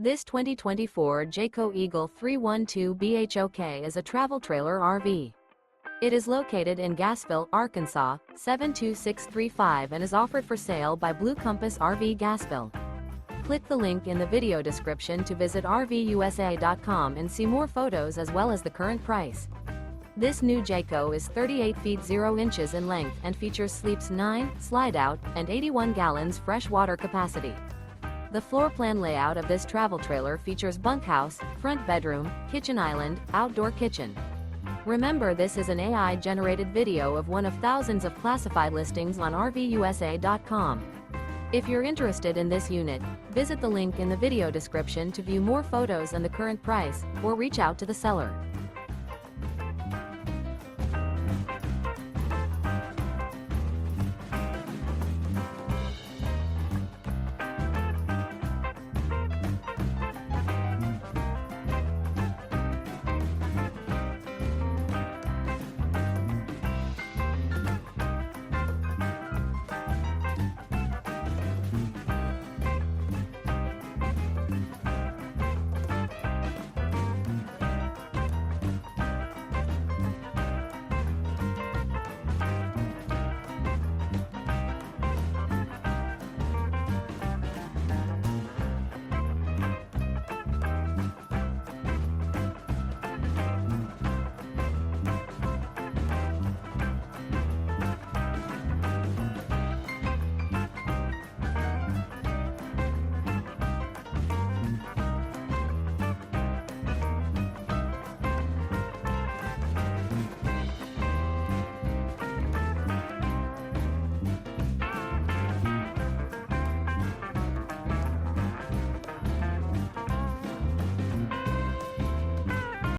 This 2024 Jayco Eagle 312 BHOK is a travel trailer RV. It is located in Gassville, Arkansas, 72635 and is offered for sale by Blue Compass RV Gassville. Click the link in the video description to visit RVUSA.com and see more photos as well as the current price. This new Jayco is 38 feet 0 inches in length and features sleeps 9, slide-out, and 81 gallons fresh water capacity. The floor plan layout of this travel trailer features bunkhouse, front bedroom, kitchen island, outdoor kitchen. Remember, this is an AI-generated video of one of thousands of classified listings on RVUSA.com. If you're interested in this unit, visit the link in the video description to view more photos and the current price, or reach out to the seller.